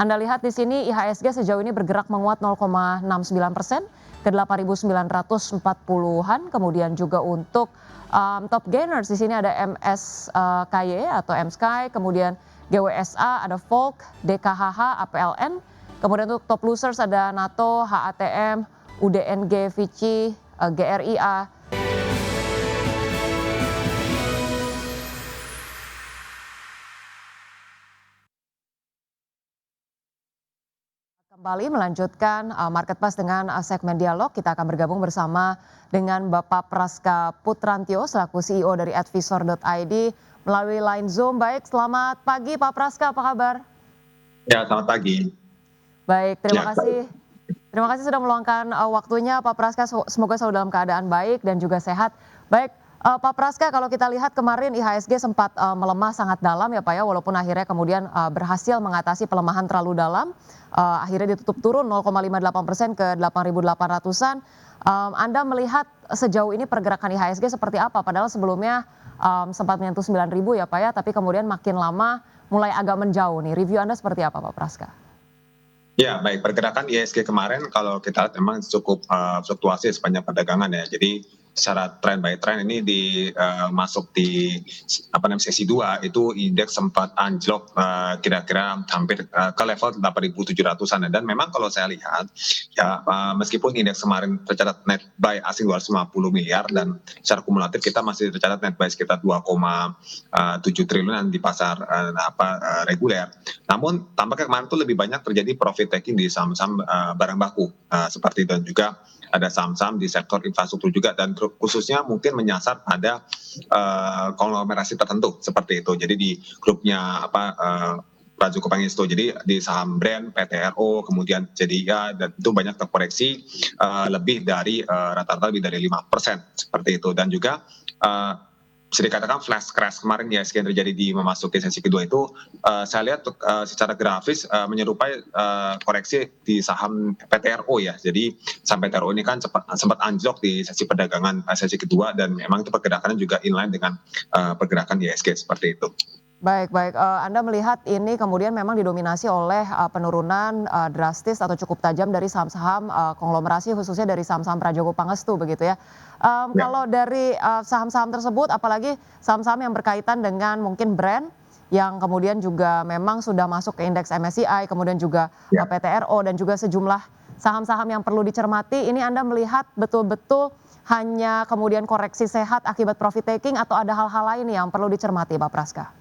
Anda lihat di sini IHSG sejauh ini bergerak menguat 0,69% ke 8.940-an. Kemudian juga untuk top gainers di sini ada MSKY atau MSky, kemudian GWSA, ada Volk, DKHH, APLN. Kemudian untuk top losers ada NATO, HATM, UDNG, Vici, GRIA. Kembali melanjutkan Market Pass dengan segmen dialog, kita akan bergabung bersama dengan Bapak Praska Putrantio selaku CEO dari Advisor.id melalui line Zoom. Baik, selamat pagi Pak Praska, apa kabar? Ya, selamat pagi. Baik, terima kasih. Terima kasih sudah meluangkan waktunya Pak Praska, semoga selalu dalam keadaan baik dan juga sehat. Baik, Pak Praska, kalau kita lihat kemarin IHSG sempat melemah sangat dalam ya Pak ya, walaupun akhirnya kemudian berhasil mengatasi pelemahan terlalu dalam, akhirnya ditutup turun 0,58% ke 8.800-an. Anda melihat sejauh ini pergerakan IHSG seperti apa? Padahal sebelumnya sempat menyentuh 9.000 ya Pak ya, tapi kemudian makin lama mulai agak menjauh nih. Review Anda seperti apa Pak Praska? Ya, baik. Pergerakan IHSG kemarin kalau kita lihat memang cukup fluktuasi sepanjang perdagangan ya. Jadi secara trend by trend ini masuk di sesi 2 itu indeks sempat anjlok kira-kira hampir ke level 8.700-an dan memang kalau saya lihat ya meskipun indeks kemarin tercatat net buy asing 250 miliar dan secara kumulatif kita masih tercatat net buy sekitar 2,7 triliunan di pasar reguler. Namun tampaknya kemarin itu lebih banyak terjadi profit taking di saham-saham barang baku seperti itu, dan juga ada saham-saham di sektor infrastruktur juga, dan khususnya mungkin menyasar pada konglomerasi tertentu seperti itu. Jadi di grupnya Prajuko Pangestu, jadi di saham brand, PTRO, kemudian CDIA, dan itu banyak terkoreksi lebih dari rata-rata lebih dari 5% seperti itu. Dan juga bisa dikatakan flash crash kemarin ya yang terjadi di memasuki sesi kedua itu saya lihat secara grafis menyerupai koreksi di saham PTRO ya. Jadi saham PTRO ini kan sempat anjlok di sesi perdagangan sesi kedua, dan memang itu pergerakannya juga inline dengan pergerakan IHSG seperti itu. Baik, Anda melihat ini kemudian memang didominasi oleh penurunan drastis atau cukup tajam dari saham-saham konglomerasi, khususnya dari saham-saham Prajogo Pangestu begitu ya. Kalau dari saham-saham tersebut, apalagi saham-saham yang berkaitan dengan mungkin brand yang kemudian juga memang sudah masuk ke indeks MSCI, kemudian juga PTRO dan juga sejumlah saham-saham yang perlu dicermati, ini Anda melihat betul-betul hanya kemudian koreksi sehat akibat profit taking atau ada hal-hal lain yang perlu dicermati Pak Praska?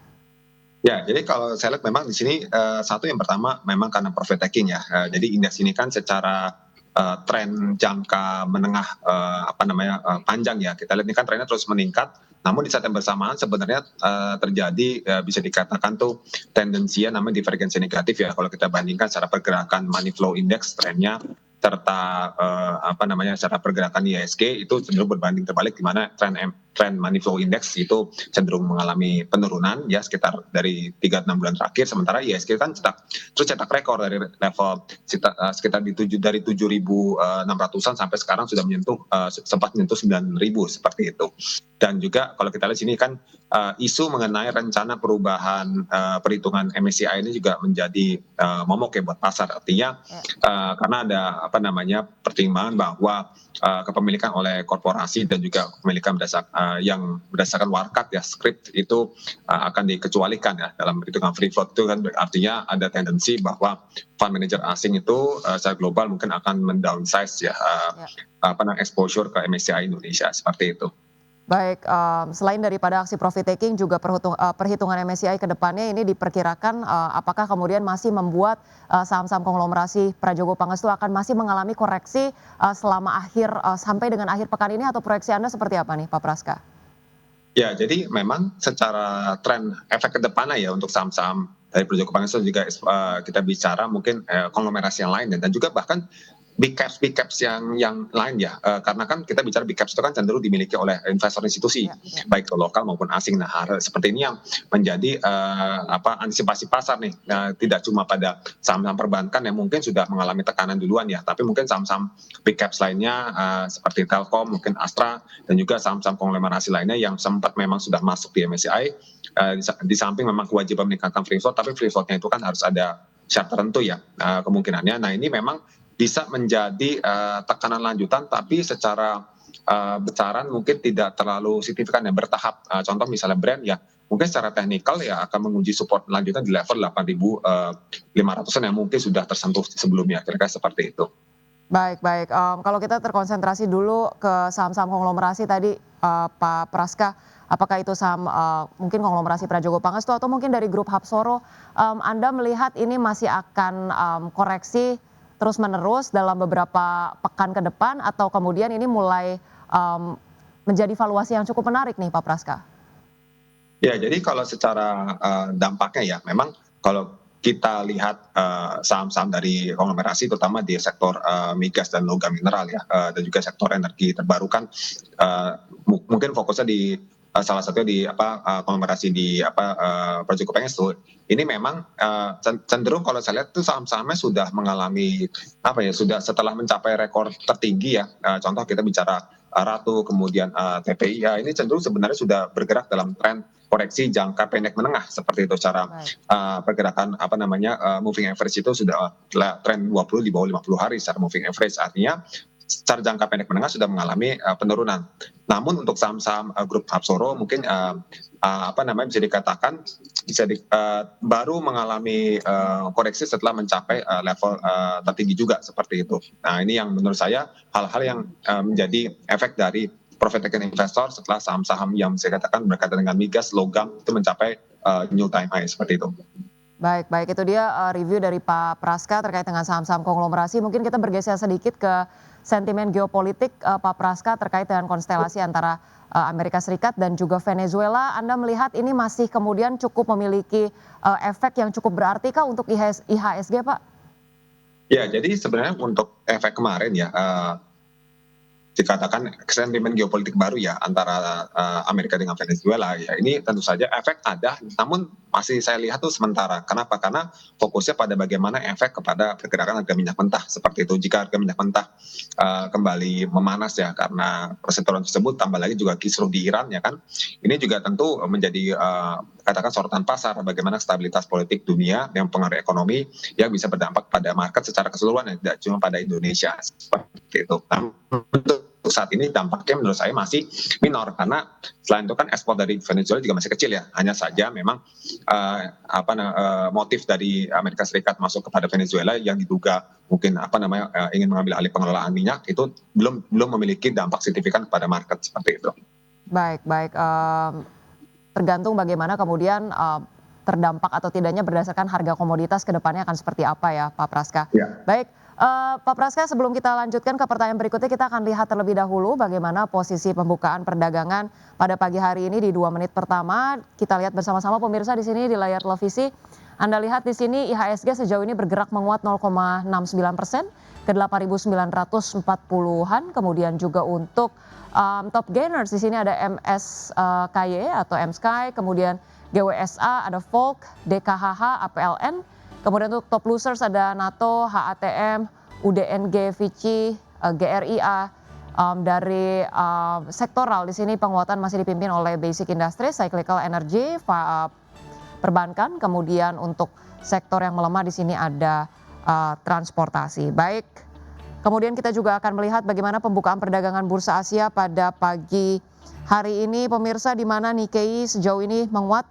Ya, jadi kalau saya lihat memang di sini satu yang pertama memang karena profit taking ya. Jadi indeks ini kan secara tren jangka menengah panjang ya. Kita lihat ini kan trennya terus meningkat. Namun di saat yang bersamaan sebenarnya terjadi bisa dikatakan tuh tendensinya namanya divergensi negatif ya. Kalau kita bandingkan secara pergerakan money flow index trennya serta secara pergerakan IHSG itu cenderung berbanding terbalik, di mana tren money flow index itu cenderung mengalami penurunan ya sekitar dari 3-6 bulan terakhir, sementara IHSG kan cetak rekor dari level sekitar dari 7.600-an sampai sekarang sudah sempat menyentuh 9.000 seperti itu. Dan juga kalau kita lihat sini kan isu mengenai rencana perubahan perhitungan MSCI ini juga menjadi momok ya buat pasar. Artinya karena ada pertimbangan bahwa kepemilikan oleh korporasi dan juga kepemilikan yang berdasarkan warkat ya, script itu akan dikecualikan ya dalam perhitungan free float. Itu kan artinya ada tendensi bahwa fund manager asing itu secara global mungkin akan mendownsize ya exposure ke MSCI Indonesia seperti itu. Baik, selain daripada aksi profit taking juga perhitungan MSCI ke depannya ini diperkirakan apakah kemudian masih membuat saham-saham konglomerasi Prajogo Pangestu akan masih mengalami koreksi selama sampai dengan akhir pekan ini, atau proyeksi Anda seperti apa nih Pak Praska? Ya, jadi memang secara tren efek ke depannya ya untuk saham-saham dari Prajogo Pangestu juga kita bicara mungkin konglomerasi yang lain dan juga bahkan big caps yang lain ya, karena kan kita bicara big caps itu kan cenderung dimiliki oleh investor institusi baik lokal maupun asing. Nah, hal seperti ini yang menjadi antisipasi pasar nih, tidak cuma pada saham-saham perbankan yang mungkin sudah mengalami tekanan duluan ya, tapi mungkin saham-saham big caps lainnya seperti Telkom, mungkin Astra, dan juga saham-saham konglomerasi lainnya yang sempat memang sudah masuk di MSCI. Di samping memang kewajiban meningkatkan free float, tapi free floatnya itu kan harus ada syarat tertentu ya kemungkinannya. Nah ini memang bisa menjadi tekanan lanjutan, tapi secara besaran mungkin tidak terlalu signifikan ya, bertahap. Contoh misalnya Brent ya, mungkin secara teknikal ya akan menguji support lanjutan di level 8.500-an yang mungkin sudah tersentuh sebelumnya, kira-kira seperti itu. Baik, baik. Kalau kita terkonsentrasi dulu ke saham-saham konglomerasi tadi, Pak Praska, apakah itu saham mungkin konglomerasi Prajogo Pangestu atau mungkin dari grup Hapsoro, Anda melihat ini masih akan koreksi terus-menerus dalam beberapa pekan ke depan atau kemudian ini mulai menjadi valuasi yang cukup menarik nih Pak Praska? Ya, jadi kalau secara dampaknya ya, memang kalau kita lihat saham-saham dari konglomerasi, terutama di sektor migas dan logam mineral ya, dan juga sektor energi terbarukan, mungkin fokusnya di salah satunya di konglomerasi di Prajogo Pangestu. Ini memang cenderung kalau saya lihat tuh saham-sahamnya sudah mengalami sudah setelah mencapai rekor tertinggi ya. Contoh kita bicara Ratu, kemudian TPI, ya ini cenderung sebenarnya sudah bergerak dalam tren koreksi jangka pendek menengah seperti itu. Secara pergerakan moving average itu sudah tren 20 di bawah 50 hari secara moving average, artinya secara jangka pendek menengah sudah mengalami penurunan. Namun untuk saham-saham grup Hapsoro mungkin bisa dikatakan baru mengalami koreksi setelah mencapai level tertinggi juga seperti itu. Nah ini yang menurut saya hal-hal yang menjadi efek dari profit taking investor setelah saham-saham yang saya katakan berkaitan dengan migas, logam itu mencapai new time high seperti itu. Baik, baik, itu dia review dari Pak Praska terkait dengan saham-saham konglomerasi. Mungkin kita bergeser sedikit ke sentimen geopolitik, Pak Praska, terkait dengan konstelasi antara Amerika Serikat dan juga Venezuela. Anda melihat ini masih kemudian cukup memiliki efek yang cukup berarti kah untuk IHSG, Pak? Ya, jadi sebenarnya untuk efek kemarin ya, dikatakan sentimen geopolitik baru ya antara Amerika dengan Venezuela ya, ini tentu saja efek ada, namun masih saya lihat tuh sementara. Kenapa? Karena fokusnya pada bagaimana efek kepada pergerakan harga minyak mentah seperti itu. Jika harga minyak mentah kembali memanas ya karena perseteruan tersebut, tambah lagi juga kisruh di Iran ya kan, ini juga tentu menjadi katakan sorotan pasar, bagaimana stabilitas politik dunia yang pengaruh ekonomi yang bisa berdampak pada market secara keseluruhan, tidak cuma pada Indonesia seperti itu. Nah, untuk saat ini dampaknya menurut saya masih minor, karena selain itu kan ekspor dari Venezuela juga masih kecil ya. Hanya saja memang motif dari Amerika Serikat masuk kepada Venezuela yang diduga mungkin ingin mengambil alih pengelolaan minyak itu belum memiliki dampak signifikan kepada market seperti itu. Baik, baik. Tergantung bagaimana kemudian terdampak atau tidaknya berdasarkan harga komoditas ke depannya akan seperti apa ya Pak Praska. Ya. Baik, Pak Praska, sebelum kita lanjutkan ke pertanyaan berikutnya, kita akan lihat terlebih dahulu bagaimana posisi pembukaan perdagangan pada pagi hari ini di 2 menit pertama. Kita lihat bersama-sama pemirsa di sini di layar televisi. Anda lihat di sini IHSG sejauh ini bergerak menguat 0,69% ke 8.940-an. Kemudian juga untuk top gainers di sini ada MSKY atau MSky, kemudian GWSA, ada Volk, DKHH, APLN. Kemudian untuk top losers ada NATO, HATM, UDNG, Vici, GRIA. Dari sektoral di sini penguatan masih dipimpin oleh basic industry, cyclical energy, perbankan. Kemudian untuk sektor yang melemah di sini ada transportasi. Baik. Kemudian kita juga akan melihat bagaimana pembukaan perdagangan bursa Asia pada pagi hari ini, pemirsa, di mana Nikkei sejauh ini menguat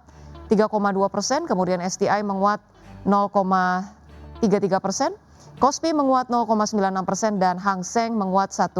3,2%, kemudian STI menguat 0,33%, Kospi menguat 0,96% dan Hang Seng menguat 1,3%.